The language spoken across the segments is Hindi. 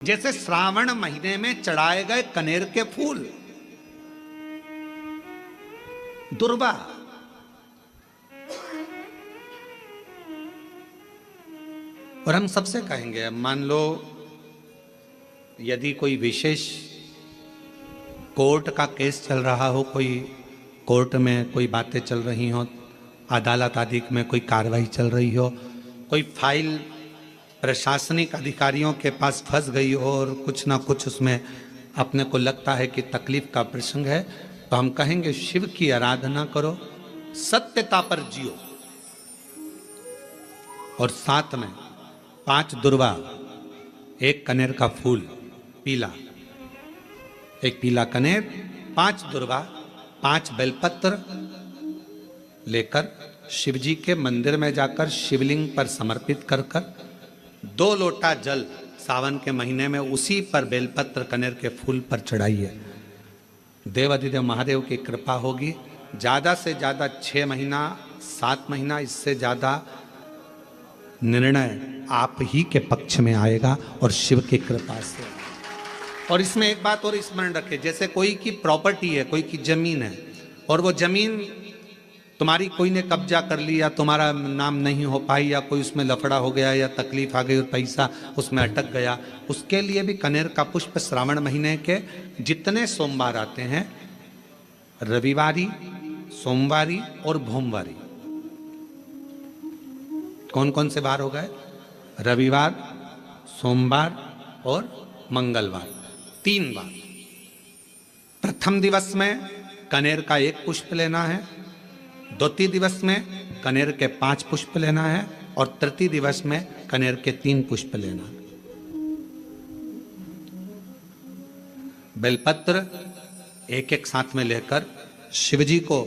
जैसे श्रावण महीने में चढ़ाए गए कनेर के फूल, दुर्वा। और हम सबसे कहेंगे, अब मान लो यदि कोई विशेष कोर्ट का केस चल रहा हो, कोई कोर्ट में कोई बातें चल रही हो, अदालत आदि में कोई कार्रवाई चल रही हो, कोई फाइल प्रशासनिक अधिकारियों के पास फंस गई हो और कुछ ना कुछ उसमें अपने को लगता है कि तकलीफ का प्रसंग है, तो हम कहेंगे शिव की आराधना करो, सत्यता पर जियो, और साथ में 5 दुर्वा, 1 कनेर का फूल पीला, 1 पीला कनेर, 5 दुर्वा, 5 बेलपत्र लेकर शिव जी के मंदिर में जाकर शिवलिंग पर समर्पित कर 2 लोटा जल सावन के महीने में उसी पर बेलपत्र कनेर के फूल पर चढ़ाइए। देवाधिदेव महादेव की कृपा होगी। ज़्यादा से ज़्यादा 6 महीना 7 महीना, इससे ज़्यादा निर्णय आप ही के पक्ष में आएगा और शिव की कृपा से। और इसमें एक बात और स्मरण रखें, जैसे कोई की प्रॉपर्टी है, कोई की जमीन है, और वो जमीन तुम्हारी कोई ने कब्जा कर लिया, तुम्हारा नाम नहीं हो पाई, या कोई उसमें लफड़ा हो गया या तकलीफ आ गई और पैसा उसमें अटक गया, उसके लिए भी कनेर का पुष्प श्रावण महीने के जितने सोमवार आते हैं, रविवारी, सोमवारी और भोमवारी, कौन कौन से वार हो गए? रविवार, सोमवार और मंगलवार, 3 बार। प्रथम दिवस में कनेर का 1 पुष्प लेना है, द्वितीय दिवस में कनेर के 5 पुष्प लेना है, और तृतीय दिवस में कनेर के 3 पुष्प लेना है। बेलपत्र 1-1 साथ में लेकर शिव जी को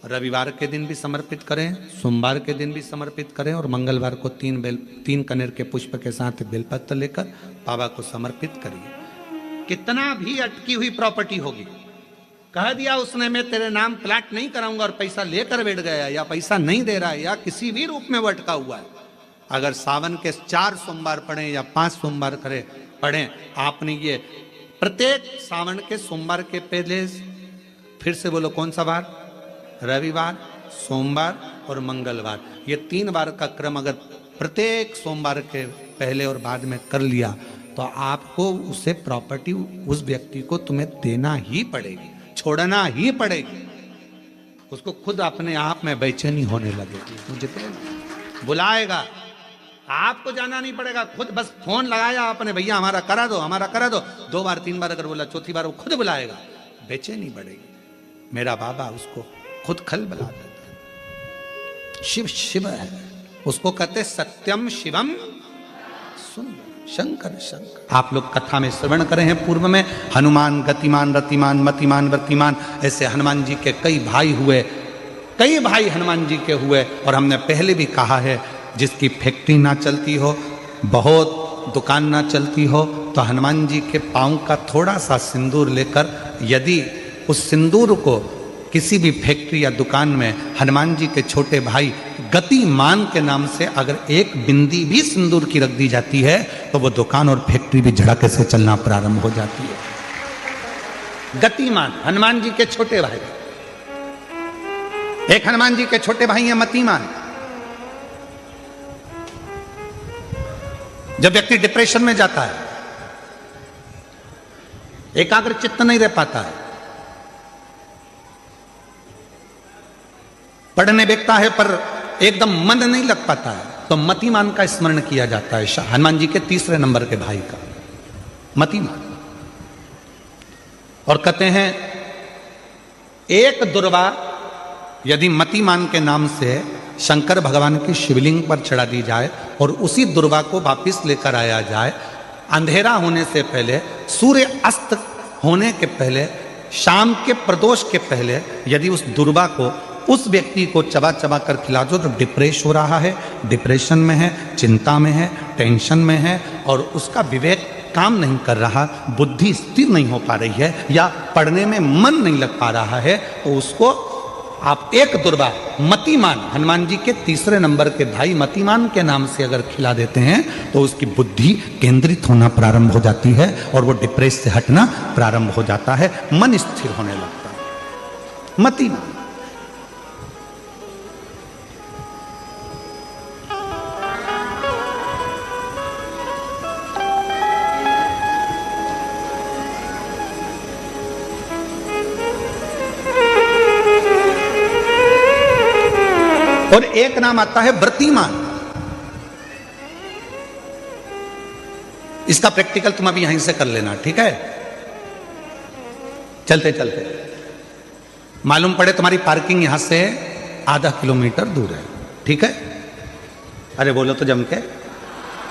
रविवार के दिन भी समर्पित करें, सोमवार के दिन भी समर्पित करें, और मंगलवार को 3 कनेर के पुष्प के साथ बेलपत्र लेकर बाबा को समर्पित करिए। कितना भी अटकी हुई प्रॉपर्टी होगी, कह दिया उसने मैं तेरे नाम प्लाट नहीं कराऊंगा और पैसा लेकर बैठ गया, या पैसा नहीं दे रहा है, या किसी भी रूप में वो अटका हुआ है, अगर सावन के 4 सोमवार पढ़े या 5 सोमवार पढ़े, आपने ये प्रत्येक सावन के सोमवार के पहले, फिर से बोलो कौन सा बार? रविवार, सोमवार और मंगलवार, ये 3 बार का क्रम अगर प्रत्येक सोमवार के पहले और बाद में कर लिया, तो आपको उसे प्रॉपर्टी उस व्यक्ति को तुम्हें देना ही पड़ेगी, छोड़ना ही पड़ेगी। उसको खुद अपने आप में बेचैनी होने लगेगी, मुझे बुलाएगा, आपको जाना नहीं पड़ेगा, खुद बस फोन लगाया आपने, भैया हमारा करा दो, हमारा करा दो, 2 बार 3 बार अगर बोला, चौथी बार वो खुद बुलाएगा, बेचैनी बढ़ेगी। मेरा बाबा उसको खुद खल बुला देता है। शिव शिव है, उसको कहते सत्यम शिवम सुंदर, शंकर शंकर। आप लोग कथा में श्रवण करे हैं पूर्व में, हनुमान गतिमान रतिमान मतिमान व्रतिमान, ऐसे हनुमान जी के कई भाई हुए, कई भाई हनुमान जी के हुए। और हमने पहले भी कहा है, जिसकी फैक्ट्री ना चलती हो, बहुत दुकान ना चलती हो, तो हनुमान जी के पांव का थोड़ा सा सिंदूर लेकर, यदि उस सिंदूर को किसी भी फैक्ट्री या दुकान में हनुमान जी के छोटे भाई गतिमान के नाम से अगर 1 बिंदी भी सिंदूर की रख दी जाती है, तो वो दुकान और फैक्ट्री भी झड़के से चलना प्रारंभ हो जाती है। गतिमान हनुमान जी के छोटे भाई, एक हनुमान जी के छोटे भाई हैं मतिमान। जब व्यक्ति डिप्रेशन में जाता है, एकाग्र चित्त नहीं रह पाता है, पढ़ने बैठता है पर एकदम मन नहीं लग पाता है, तो मतिमान का स्मरण किया जाता है, हनुमान जी के 3रे नंबर के भाई का, मतिमान। और कहते हैं 1 दुर्वा यदि मतिमान के नाम से शंकर भगवान की शिवलिंग पर चढ़ा दी जाए और उसी दुर्वा को वापिस लेकर आया जाए, अंधेरा होने से पहले, सूर्य अस्त होने के पहले, शाम के प्रदोष के पहले, यदि उस दुर्वा को उस व्यक्ति को चबा चबा कर खिला दो, तो डिप्रेस हो रहा है, डिप्रेशन में है, चिंता में है, टेंशन में है, और उसका विवेक काम नहीं कर रहा, बुद्धि स्थिर नहीं हो पा रही है, या पढ़ने में मन नहीं लग पा रहा है, तो उसको आप एक दुर्वा मतिमान, हनुमान जी के तीसरे नंबर के भाई मतिमान के नाम से अगर खिला देते हैं तो उसकी बुद्धि केंद्रित होना प्रारंभ हो जाती है और वो डिप्रेस से हटना प्रारंभ हो जाता है, मन स्थिर होने लगता है। मतिमान। और एक नाम आता है व्रतिमान। इसका प्रैक्टिकल तुम अभी यहीं से कर लेना, ठीक है? चलते चलते मालूम पड़े तुम्हारी पार्किंग यहां से आधा किलोमीटर दूर है, ठीक है? अरे बोलो तो जम के।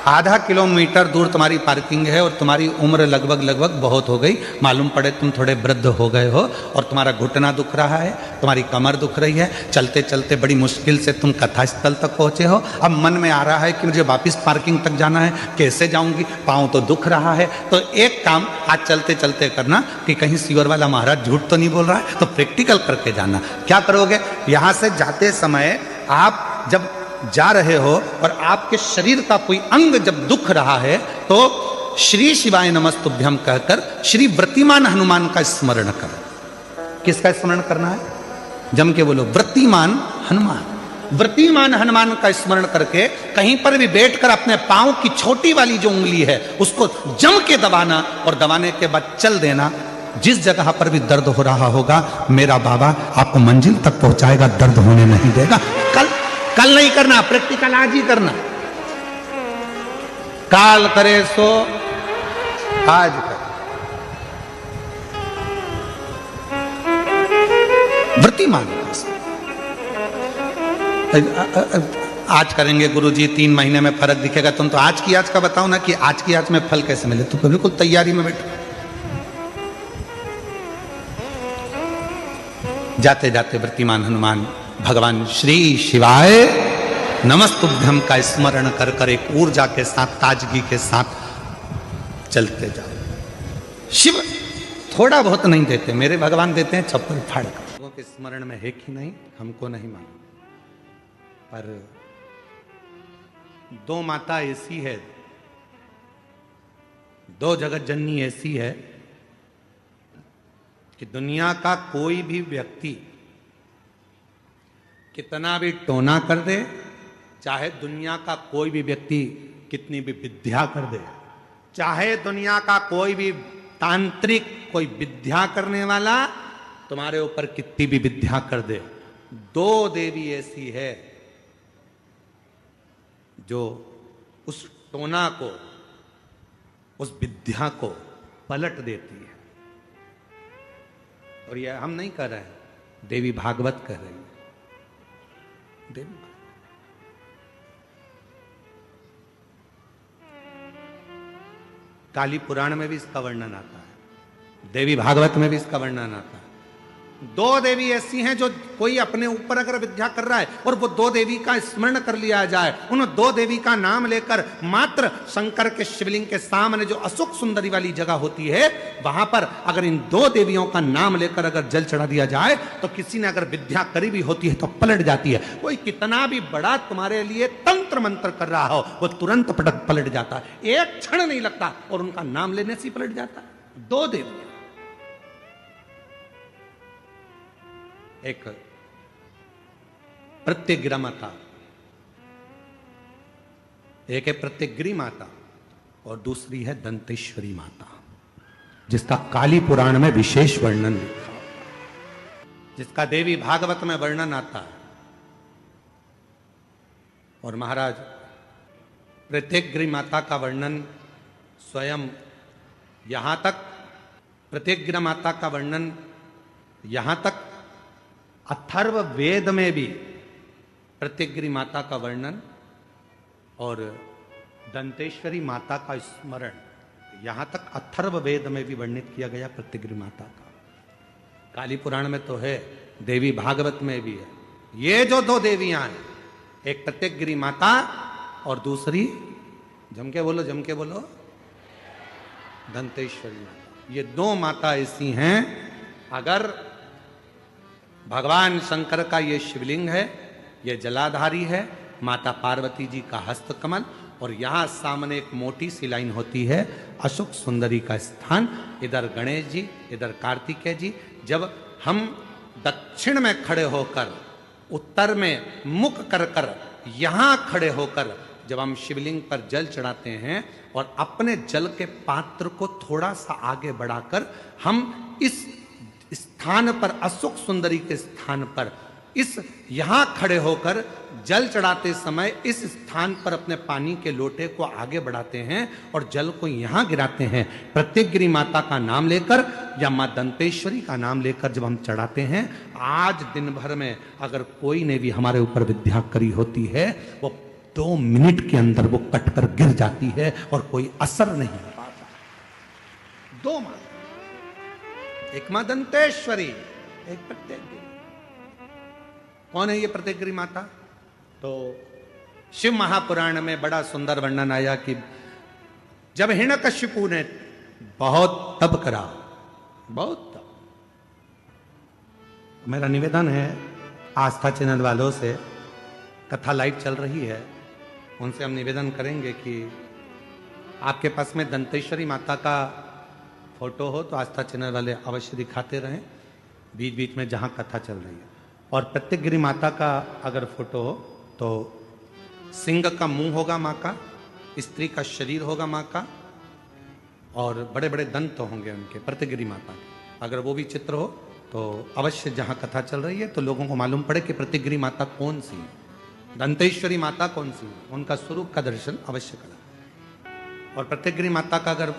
आधा किलोमीटर दूर तुम्हारी पार्किंग है और तुम्हारी उम्र लगभग बहुत हो गई। मालूम पड़े तुम थोड़े वृद्ध हो गए हो और तुम्हारा घुटना दुख रहा है, तुम्हारी कमर दुख रही है, चलते चलते बड़ी मुश्किल से तुम कथा स्थल तक पहुंचे हो। अब मन में आ रहा है कि मुझे वापस पार्किंग तक जाना है, कैसे जाऊंगी, पाँव तो दुख रहा है। तो एक काम आज चलते चलते करना कि कहीं सीवर वाला महाराज झूठ तो नहीं बोल रहा है, तो प्रैक्टिकल करके जाना। क्या करोगे? यहां से जाते समय आप जब जा रहे हो और आपके शरीर का कोई अंग जब दुख रहा है तो श्री शिवाय नमस्तुभ्यम कहकर श्री व्रतिमान हनुमान का स्मरण करो। किसका स्मरण करना है? जम के बोलो, व्रतिमान हनुमान। व्रतिमान हनुमान का स्मरण करके कहीं पर भी बैठकर अपने पांव की छोटी वाली जो उंगली है उसको जम के दबाना और दबाने के बाद चल देना। जिस जगह पर भी दर्द हो रहा होगा मेरा बाबा आपको मंजिल तक पहुंचाएगा, दर्द होने नहीं देगा। कल नहीं करना, प्रैक्टिकल आज ही करना। काल करे सो आज कर। व्रतिमान आज करेंगे गुरुजी, 3 महीने में फर्क दिखेगा। तुम तो आज का बताओ ना कि आज की आज में फल कैसे मिले। तो बिल्कुल तैयारी में बैठो। जाते जाते व्रतिमान हनुमान भगवान श्री शिवाय नमस्तुभ्यम का स्मरण कर कर एक ऊर्जा के साथ, ताजगी के साथ चलते जाओ। शिव थोड़ा बहुत नहीं देते, मेरे भगवान देते हैं चप्पल फाड़ कर। लोगों के स्मरण में है कि नहीं हमको नहीं मालूम, पर 2 माता ऐसी है, 2 जगत जननी ऐसी है कि दुनिया का कोई भी व्यक्ति कितना भी टोना कर दे, चाहे दुनिया का कोई भी व्यक्ति कितनी भी विद्या कर दे, चाहे दुनिया का कोई भी तांत्रिक कोई विद्या करने वाला तुम्हारे ऊपर कितनी भी विद्या कर दे, 2 देवी ऐसी है जो उस टोना को, उस विद्या को पलट देती है। और यह हम नहीं कर रहे हैं, देवी भागवत कर रही है। देवी काली पुराण में भी इसका वर्णन आता है, देवी भागवत में भी इसका वर्णन आता है। 2 देवी ऐसी हैं जो कोई अपने ऊपर अगर विद्या कर रहा है और वो 2 देवी का स्मरण कर लिया जाए, उन 2 देवी का नाम लेकर मात्र शंकर के शिवलिंग के सामने जो अशोक सुंदरी वाली जगह होती है वहां पर अगर इन 2 देवियों का नाम लेकर अगर जल चढ़ा दिया जाए तो किसी ने अगर विद्या करी भी होती है तो पलट जाती है। कोई कितना भी बड़ा तुम्हारे लिए तंत्र मंत्र कर रहा हो वो तुरंत पलट जाता है, एक क्षण नहीं लगता और उनका नाम लेने से पलट जाता है। 2 देवियां, एक प्रत्यग्रा माता, एक है प्रत्यग्री माता और दूसरी है दंतेश्वरी माता, जिसका काली पुराण में विशेष वर्णन लिखा, जिसका देवी भागवत में वर्णन आता है। और महाराज प्रत्यग्री माता का वर्णन स्वयं यहां तक, प्रत्यग्रा माता का वर्णन यहां तक अथर्व वेद में भी प्रत्यग्री माता का वर्णन और दंतेश्वरी माता का स्मरण यहां तक अथर्व वेद में भी वर्णित किया गया प्रत्यग्री माता का। काली पुराण में तो है, देवी भागवत में भी है। ये जो 2 देवियां हैं, एक प्रत्यग्री माता और दूसरी जम के बोलो दंतेश्वरी माता। ये 2 माता ऐसी हैं, अगर भगवान शंकर का ये शिवलिंग है, ये जलाधारी है, माता पार्वती जी का हस्तकमल, और यहां सामने एक मोटी सी लाइन होती है अशोक सुंदरी का स्थान। इधर गणेश जी, इधर कार्तिकेय जी। जब हम दक्षिण में खड़े होकर, उत्तर में मुख कर कर, यहां खड़े होकर जब हम शिवलिंग पर जल चढ़ाते हैं और अपने जल के पात्र को थोड़ा सा आगे बढ़ाकर हम इस स्थान पर, अशोक सुंदरी के स्थान पर, इस यहां खड़े होकर जल चढ़ाते समय इस स्थान पर अपने पानी के लोटे को आगे बढ़ाते हैं और जल को यहां गिराते हैं। प्रत्येक गिरी माता का नाम लेकर या मां दंतेश्वरी का नाम लेकर जब हम चढ़ाते हैं, आज दिन भर में अगर कोई ने भी हमारे ऊपर विद्या करी होती है, वो 2 मिनट के अंदर वो कटकर गिर जाती है और कोई असर नहीं हो पाता। 2 मां, एक मां दंतेश्वरी, एक प्रत्येकगिरी। कौन है ये प्रत्येकगिरी माता? तो शिव महापुराण में बड़ा सुंदर वर्णन आया कि जब हिरण्यकशिपु ने बहुत तप करा, बहुत तप। मेरा निवेदन है आस्था चैनल वालों से, कथा लाइव चल रही है, उनसे हम निवेदन करेंगे कि आपके पास में दंतेश्वरी माता का फोटो हो तो आस्था चैनल वाले अवश्य दिखाते रहें बीच बीच में जहां कथा चल रही है। और प्रत्येकगिरी माता का अगर फोटो हो तो सिंह का मुंह होगा माँ का, स्त्री का शरीर होगा माँ का, और बड़े बड़े दंत होंगे उनके, प्रत्येकगिरी माता के। अगर वो भी चित्र हो तो अवश्य जहां कथा चल रही है तो लोगों को मालूम पड़े कि प्रत्येकगिरी माता कौन सी है, दंतेश्वरी माता कौन सी है, उनका स्वरूप का दर्शन अवश्य करें। और प्रत्येकगिरी माता का अगर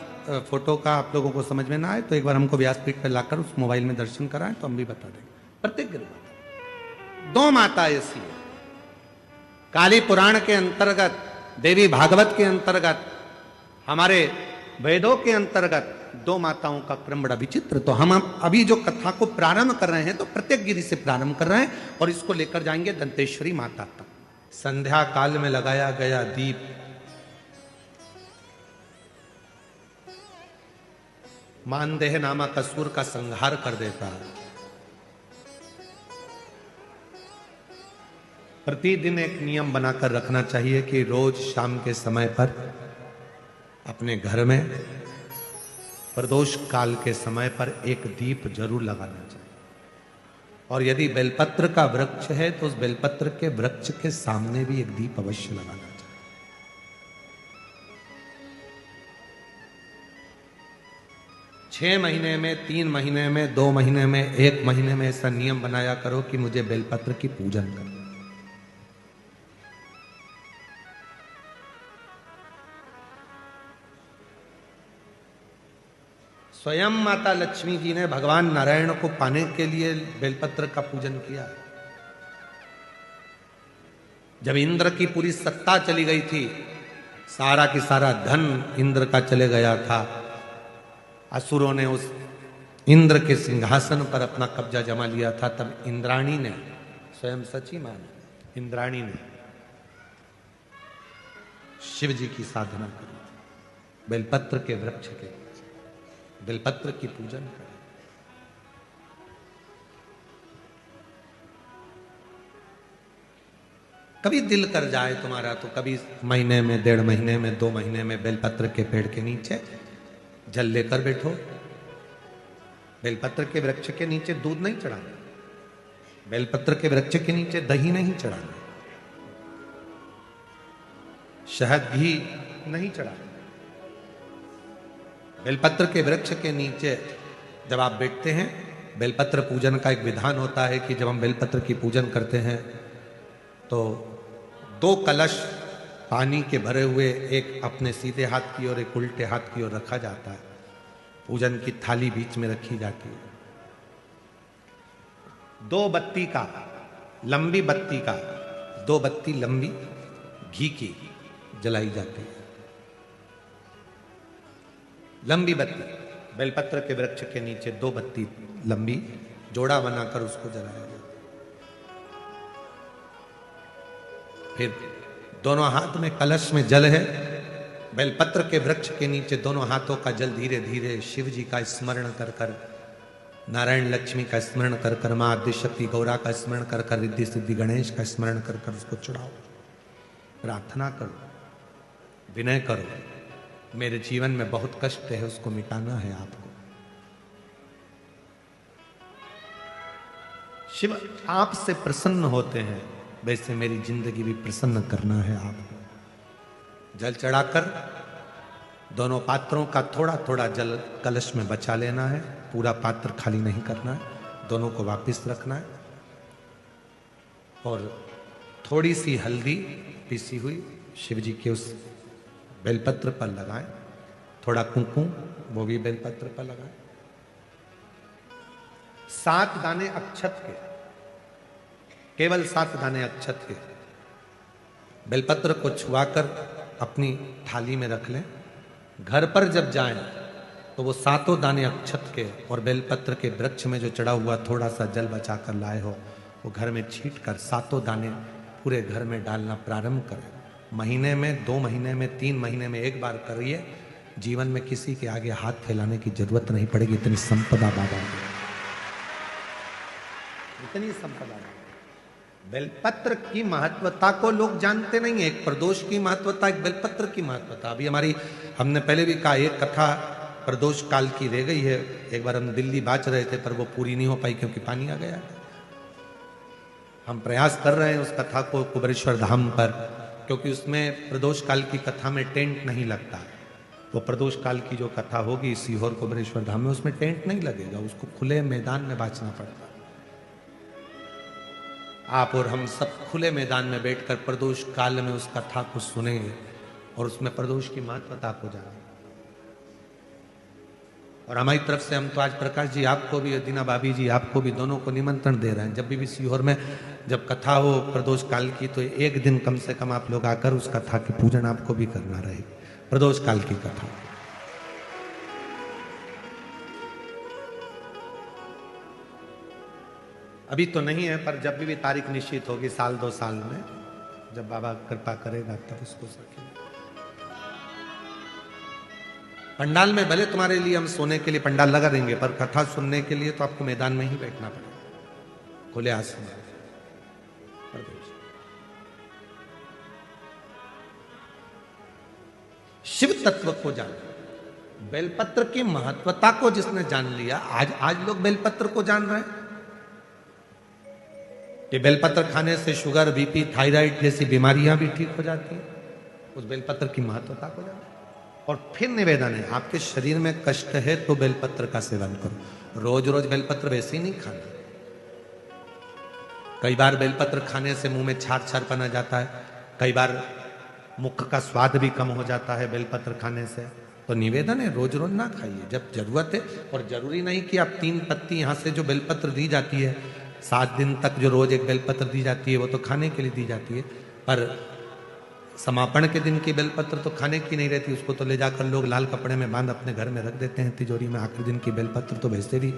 फोटो का आप लोगों को समझ में ना आए तो एक बार हमको व्यासपीठ पर लाकर उस मोबाइल में दर्शन कराएं तो हम भी बता देंगे। प्रत्येकगिरी माता 2 माता ऐसी है। काली पुराण के अंतर्गत, देवी भागवत के अंतर्गत, हमारे वेदों के अंतर्गत 2 माताओं का क्रम बड़ा विचित्र। तो हम अभी जो कथा को प्रारंभ कर रहे हैं तो प्रत्येकगिरी से प्रारंभ कर रहे हैं और इसको लेकर जाएंगे दंतेश्वरी माता तक। संध्या काल में लगाया गया दीप मानदेह नामक असुर का संहार कर देता है। प्रतिदिन एक नियम बनाकर रखना चाहिए कि रोज शाम के समय पर अपने घर में प्रदोष काल के समय पर एक दीप जरूर लगाना चाहिए। और यदि बेलपत्र का वृक्ष है तो उस बेलपत्र के वृक्ष के सामने भी एक दीप अवश्य लगाना चाहिए। 6 महीने में, 3 महीने में, 2 महीने में, 1 महीने में ऐसा नियम बनाया करो कि मुझे बेलपत्र की पूजन करना। स्वयं माता लक्ष्मी जी ने भगवान नारायण को पाने के लिए बेलपत्र का पूजन किया। जब इंद्र की पूरी सत्ता चली गई थी, सारा की सारा धन इंद्र का चले गया था, असुरों ने उस इंद्र के सिंहासन पर अपना कब्जा जमा लिया था, तब इंद्राणी ने, स्वयं सची माने, इंद्राणी ने शिव जी की साधना करी, बेलपत्र के वृक्ष के, बेलपत्र की पूजन करें। कभी दिल कर जाए तुम्हारा तो कभी महीने में, 1.5 महीने में, 2 महीने में बेलपत्र के पेड़ के नीचे जल लेकर बैठो। बेलपत्र के वृक्ष के नीचे दूध नहीं चढ़ाना, बेलपत्र के वृक्ष के नीचे दही नहीं चढ़ाना, शहद घी नहीं चढ़ाना। बेलपत्र के वृक्ष के नीचे जब आप बैठते हैं, बेलपत्र पूजन का एक विधान होता है कि जब हम बेलपत्र की पूजन करते हैं तो 2 कलश पानी के भरे हुए, एक अपने सीधे हाथ की ओर, एक उल्टे हाथ की ओर रखा जाता है। पूजन की थाली बीच में रखी जाती है। 2 बत्ती का, लंबी बत्ती का, 2 बत्ती लंबी घी की जलाई जाती है। लंबी बत्ती, बेलपत्र के वृक्ष के नीचे 2 बत्ती लंबी जोड़ा बनाकर उसको जलाया जाता है। फिर दोनों हाथ में कलश में जल है, बेलपत्र के वृक्ष के नीचे दोनों हाथों का जल धीरे धीरे शिव जी का स्मरण कर कर नारायण लक्ष्मी का स्मरण कर कर, मां आदिशक्ति गौरा का स्मरण कर कर, रिद्धि सिद्धि गणेश का स्मरण कर कर उसको चढ़ाओ। प्रार्थना करो, विनय करो, मेरे जीवन में बहुत कष्ट है, उसको मिटाना है आपको। शिव आपसे प्रसन्न होते हैं, वैसे मेरी जिंदगी भी प्रसन्न करना है आपको। जल चढ़ाकर दोनों पात्रों का थोड़ा थोड़ा जल कलश में बचा लेना है, पूरा पात्र खाली नहीं करना है, दोनों को वापस रखना है। और थोड़ी सी हल्दी पीसी हुई शिव जी के उस बेलपत्र पर लगाएं, थोड़ा कुंकुम वो भी बेलपत्र पर लगाएं। 7 दाने अक्षत के, केवल 7 दाने अक्षत के बेलपत्र को छुआकर अपनी थाली में रख लें। घर पर जब जाएं तो वो 7 दाने अक्षत के और बेलपत्र के वृक्ष में जो चढ़ा हुआ थोड़ा सा जल बचा कर लाए हो, वो घर में छींट कर 7 दाने पूरे घर में डालना प्रारंभ करें। महीने में, 2 महीने में, 3 महीने में एक बार करिए। जीवन में किसी के आगे हाथ फैलाने की जरूरत नहीं पड़ेगी। इतनी संपदा बाबा की, इतनी संपदा। बेलपत्र की महत्वता को लोग जानते नहीं है। एक प्रदोष की महत्वता, एक बेलपत्र की महत्वता। अभी हमने पहले भी कहा, एक कथा प्रदोष काल की रह गई है। एक बार हम दिल्ली बाच रहे थे पर वो पूरी नहीं हो पाई क्योंकि पानी आ गया। हम प्रयास कर रहे हैं उस कथा को कुबेरेश्वर धाम पर, क्योंकि उसमें प्रदोष काल की कथा में टेंट नहीं लगता। वो प्रदोष काल की जो कथा होगी सीहोर कुबेरेश्वर धाम में, उसमें टेंट नहीं लगेगा, उसको खुले मैदान में बांचना पड़ता। आप और हम सब खुले मैदान में बैठकर प्रदोष काल में उस कथा को सुनेंगे और उसमें प्रदोष की महत्वता को जानेंगे। और हमारी तरफ से हम तो आज प्रकाश जी आपको भी, दीना भाभी जी आपको भी, दोनों को निमंत्रण दे रहे हैं। जब भी सीहोर में जब कथा हो प्रदोष काल की, तो एक दिन कम से कम आप लोग आकर उस कथा की पूजन आपको भी करना रहे, प्रदोष काल की कथा। अभी तो नहीं है, पर जब भी तारीख निश्चित होगी, 1-2 साल में, जब बाबा कृपा करेगा तब उसको रखेंगे। पंडाल में भले तुम्हारे लिए हम सोने के लिए पंडाल लगा देंगे, पर कथा सुनने के लिए तो आपको मैदान में ही बैठना पड़ेगा, खुले आसमान। शिव तत्व को जान, बेलपत्र की महत्वता को जिसने जान लिया, आज लोग बेलपत्र को जान रहे हैं कि बेलपत्र खाने से शुगर, बीपी, थायराइड जैसी बीमारियां भी ठीक हो जाती हैं। उस बेलपत्र की महत्वता को जान। और फिर निवेदन है, आपके शरीर में कष्ट है तो बेलपत्र का सेवन करो। रोज रोज बेलपत्र वैसे ही नहीं खाना। कई बार बेलपत्र खाने से मुंह में छार छारपन आ जाता है, कई बार मुख का स्वाद भी कम हो जाता है बेलपत्र खाने से। तो निवेदन है, रोज रोज ना खाइए, जब जरूरत है। और जरूरी नहीं कि आप 3 पत्ती यहां से जो बेलपत्र दी जाती है, 7 दिन तक जो रोज एक बेलपत्र दी जाती है, वो तो खाने के लिए दी जाती है। पर समापन के दिन की बेलपत्र तो खाने की नहीं रहती, उसको तो ले जाकर लोग लाल कपड़े में बांध अपने घर में रख देते हैं तिजोरी में। आखिरी दिन की बेलपत्र तो वैसे भी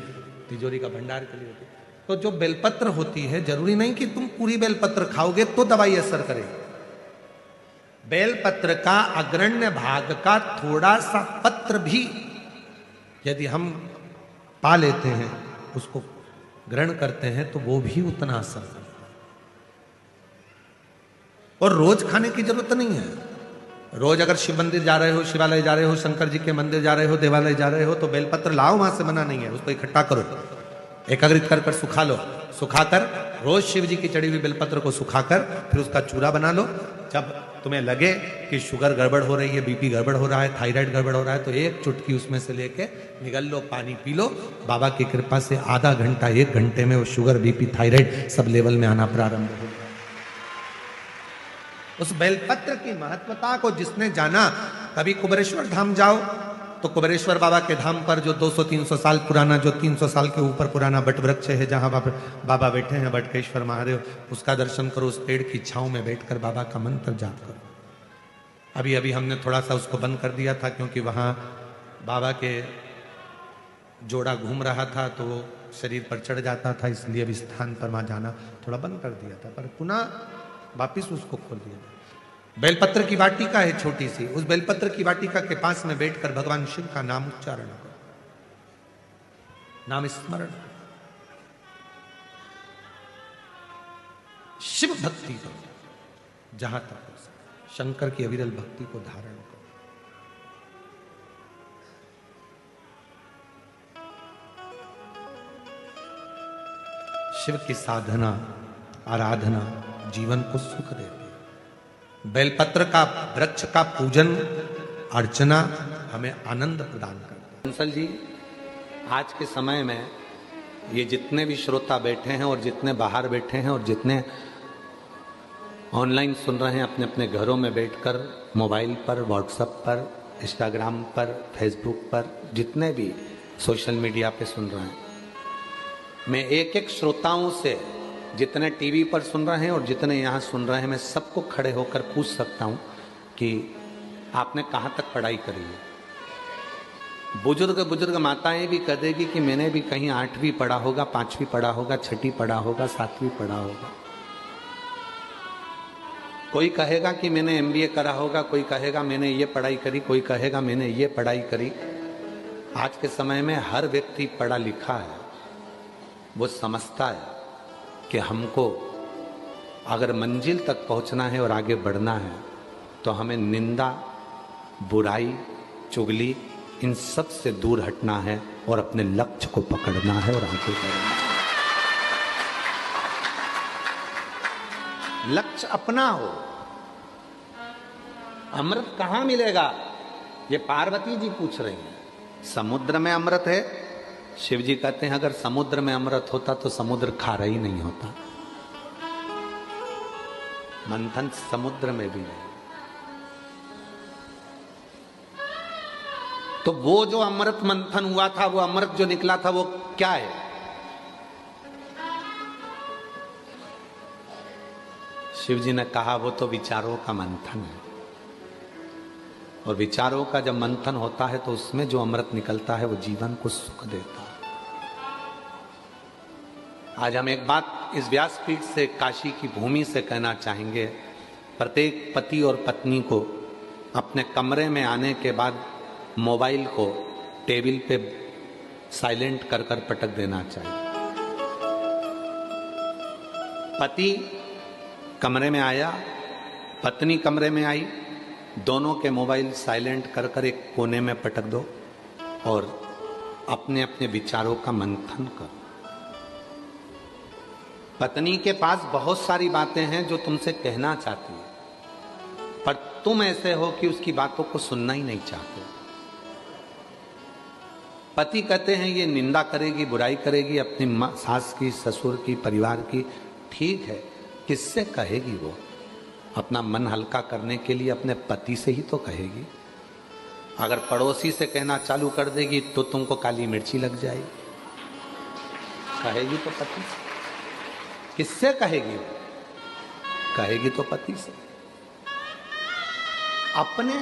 तिजोरी का भंडार के लिए होती है। तो जो बेलपत्र होती है, जरूरी नहीं कि तुम पूरी बेलपत्र खाओगे तो दवाई असर करेगी। बेलपत्र का अग्रण्य भाग का थोड़ा सा पत्र भी यदि हम पा लेते हैं, उसको ग्रहण करते हैं, तो वो भी उतना असर करता है। और रोज खाने की जरूरत नहीं है। रोज अगर शिव मंदिर जा रहे हो, शिवालय जा रहे हो, शंकर जी के मंदिर जा रहे हो, देवालय जा रहे हो, तो बेलपत्र लाओ, वहां से मना नहीं है। उसको इकट्ठा करो, एकाग्रित कर कर सुखा लो। सुखाकर रोज शिव जी की चढ़ी हुई बेलपत्र को सुखाकर फिर उसका चूरा बना लो। जब तुम्हें लगे कि शुगर गड़बड़ हो रही है, बीपी गड़बड़ हो रहा है, थायराइड गड़बड़ हो रहा है, तो एक चुटकी उसमें से लेके निगल लो, पानी पी लो। बाबा की कृपा से आधा घंटा, 1 घंटे में वो sugar, BP, thyroid sub level में आना प्रारंभ हो। उस बेलपत्र की महत्वता को जिसने जाना, कभी कुबेरेश्वर धाम जाओ तो कुबेरेश्वर बाबा के धाम पर जो 200-300 साल पुराना, जो 300 साल के ऊपर पुराना बट वृक्ष है, जहां बाबा बैठे हैं, बटकेश्वर महादेव, उसका दर्शन करो। उस पेड़ की छांव में बैठकर बाबा का मंत्र जाप करो। अभी अभी हमने थोड़ा सा उसको बंद कर दिया था, क्योंकि वहां बाबा के जोड़ा घूम रहा था तो वो शरीर पर चढ़ जाता था, इसलिए अब स्थान पर वहां जाना थोड़ा बंद कर दिया था, पर पुनः वापिस उसको खोल दिया। बेलपत्र की वाटिका है छोटी सी, उस बेलपत्र की वाटिका के पास में बैठकर भगवान शिव का नाम उच्चारण करो। नाम स्मरण, शिव भक्ति करो जहां तक हो सके, शंकर की अविरल भक्ति को धारण करो। शिव की साधना आराधना जीवन को सुख देती है। बेलपत्र का वृक्ष का पूजन अर्चना हमें आनंद प्रदान करता है। बंसल जी, आज के समय में ये जितने भी श्रोता बैठे हैं और जितने बाहर बैठे हैं और जितने ऑनलाइन सुन रहे हैं अपने अपने घरों में बैठकर, मोबाइल पर, व्हाट्सएप पर, इंस्टाग्राम पर, फेसबुक पर, जितने भी सोशल मीडिया पे सुन रहे हैं, मैं एक एक श्रोताओं से, जितने टीवी पर सुन रहे हैं और जितने यहाँ सुन रहे हैं, मैं सबको खड़े होकर पूछ सकता हूँ कि आपने कहाँ तक पढ़ाई करी है। बुजुर्ग माताएं भी कह देगी कि मैंने भी कहीं 8वीं पढ़ा होगा, 5वीं पढ़ा होगा, 6ठी पढ़ा होगा, 7वीं पढ़ा होगा। कोई कहेगा कि मैंने MBA करा होगा, कोई कहेगा मैंने ये पढ़ाई करी, कोई कहेगा मैंने ये पढ़ाई करी। आज के समय में हर व्यक्ति पढ़ा लिखा है, वो समझता है कि हमको अगर मंजिल तक पहुंचना है और आगे बढ़ना है तो हमें निंदा, बुराई, चुगली, इन सब से दूर हटना है और अपने लक्ष्य को पकड़ना है और आगे बढ़ना है। लक्ष्य अपना हो। अमृत कहां मिलेगा, ये पार्वती जी पूछ रही हैं। समुद्र में अमृत है। शिव जी कहते हैं अगर समुद्र में अमृत होता तो समुद्र खारा ही नहीं होता। मंथन समुद्र में भी नहीं। तो वो जो अमृत मंथन हुआ था, वो अमृत जो निकला था, वो क्या है? शिव जी ने कहा वो तो विचारों का मंथन है। और विचारों का जब मंथन होता है तो उसमें जो अमृत निकलता है वो जीवन को सुख देता है। आज हम एक बात इस व्यासपीठ से, काशी की भूमि से कहना चाहेंगे। प्रत्येक पति और पत्नी को अपने कमरे में आने के बाद मोबाइल को टेबल पे साइलेंट कर कर पटक देना चाहिए। पति कमरे में आया, पत्नी कमरे में आई, दोनों के मोबाइल साइलेंट कर कर एक कोने में पटक दो और अपने अपने विचारों का मंथन करो। पत्नी के पास बहुत सारी बातें हैं जो तुमसे कहना चाहती है, पर तुम ऐसे हो कि उसकी बातों को सुनना ही नहीं चाहते। पति कहते हैं ये निंदा करेगी, बुराई करेगी अपनी सास की, ससुर की, परिवार की। ठीक है, किससे कहेगी वो? अपना मन हल्का करने के लिए अपने पति से ही तो कहेगी। अगर पड़ोसी से कहना चालू कर देगी तो तुमको काली मिर्ची लग जाएगी। कहेगी तो पति से। किससे कहेगी वो? कहेगी तो पति से। अपने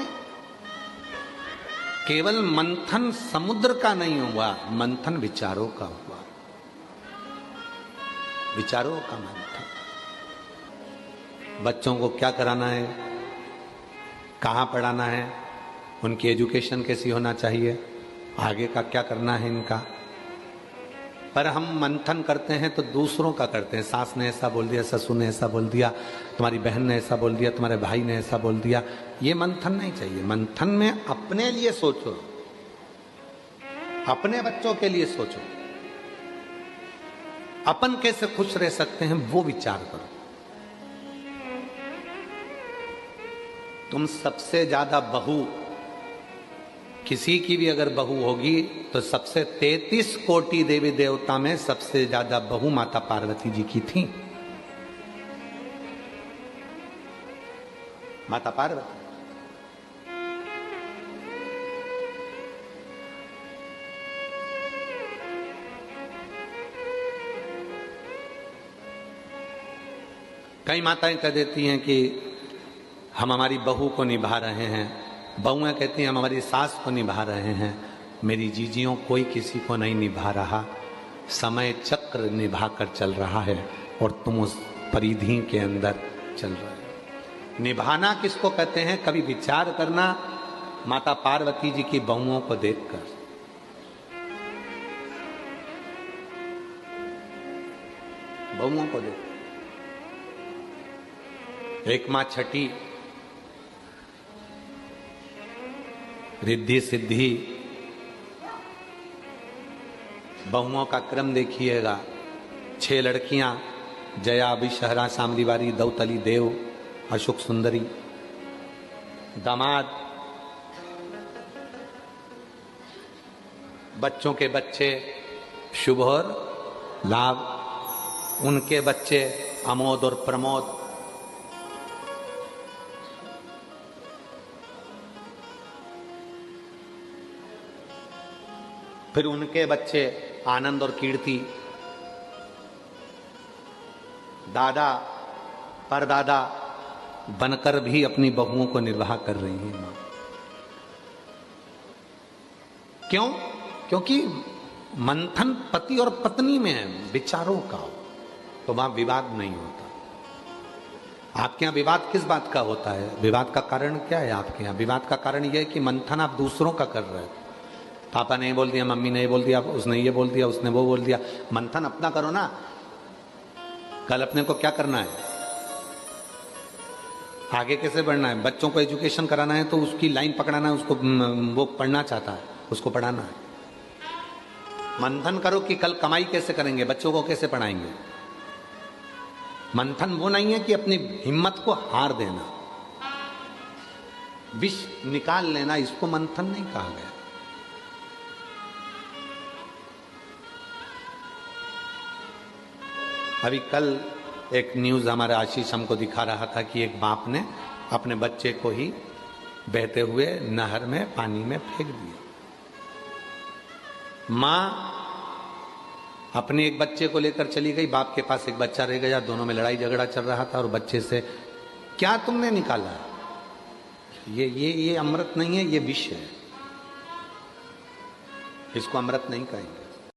केवल मंथन समुद्र का नहीं हुआ, मंथन विचारों का हुआ। विचारों का मंथन। बच्चों को क्या कराना है, कहाँ पढ़ाना है, उनकी एजुकेशन कैसी होना चाहिए, आगे का क्या करना है इनका। पर हम मंथन करते हैं तो दूसरों का करते हैं। सास ने ऐसा बोल दिया, ससुर ने ऐसा बोल दिया, तुम्हारी बहन ने ऐसा बोल दिया, तुम्हारे भाई ने ऐसा बोल दिया। ये मंथन नहीं चाहिए। मंथन में अपने लिए सोचो, अपने बच्चों के लिए सोचो, अपन कैसे खुश रह सकते हैं वो विचार करो। तुम सबसे ज्यादा बहू, किसी की भी अगर बहू होगी तो सबसे 33 कोटि देवी देवता में सबसे ज्यादा बहू माता पार्वती जी की थी। माता पार्वती। कई माताएं कह देती हैं कि हम हमारी बहू को निभा रहे हैं, बहुएं कहती हैं हम हमारी सास को निभा रहे हैं। मेरी जीजियों कोई किसी को नहीं निभा रहा, समय चक्र निभा कर चल रहा है और तुम उस परिधि के अंदर चल रहे हो। निभाना किसको कहते हैं? कभी विचार करना माता पार्वती जी की बहुओं को देखकर। बहुओं को देखो। एक मां छठी, रिद्धि सिद्धि, बहुओं का क्रम देखिएगा। 6 लड़कियां, जया, विषहरा, सामरीवारी, दौतली, देव, अशोक सुंदरी। दामाद, बच्चों के बच्चे शुभ और लाभ, उनके बच्चे अमोद और प्रमोद। फिर उनके बच्चे आनंद और कीर्ति। दादा परदादा बनकर भी अपनी बहुओं को निर्वाह कर रही है मां। क्यों? क्योंकि मंथन पति और पत्नी में है, विचारों का, तो वहां विवाद नहीं होता। आपके यहां विवाद किस बात का होता है? विवाद का कारण क्या है आपके यहां? विवाद का कारण यह है कि मंथन आप दूसरों का कर रहे हो। पापा ने बोल दिया, मम्मी ने बोल दिया, उसने ये बोल दिया, उसने वो बोल दिया। मंथन अपना करो ना। कल अपने को क्या करना है, आगे कैसे बढ़ना है, बच्चों को एजुकेशन कराना है तो उसकी लाइन पकड़ाना है, उसको वो पढ़ना चाहता है, उसको पढ़ाना है। मंथन करो कि कल कमाई कैसे करेंगे, बच्चों को कैसे पढ़ाएंगे। मंथन वो नहीं है कि अपनी हिम्मत को हार देना, विष निकाल लेना, इसको मंथन नहीं कहा गया। अभी कल एक न्यूज हमारे आशीष हमको दिखा रहा था कि एक बाप ने अपने बच्चे को ही बहते हुए नहर में, पानी में फेंक दिया। मां अपने एक बच्चे को लेकर चली गई, बाप के पास एक बच्चा रह गया, दोनों में लड़ाई झगड़ा चल रहा था और बच्चे से क्या तुमने निकाला? ये अमृत नहीं है, ये विष है, इसको अमृत नहीं कहेंगे।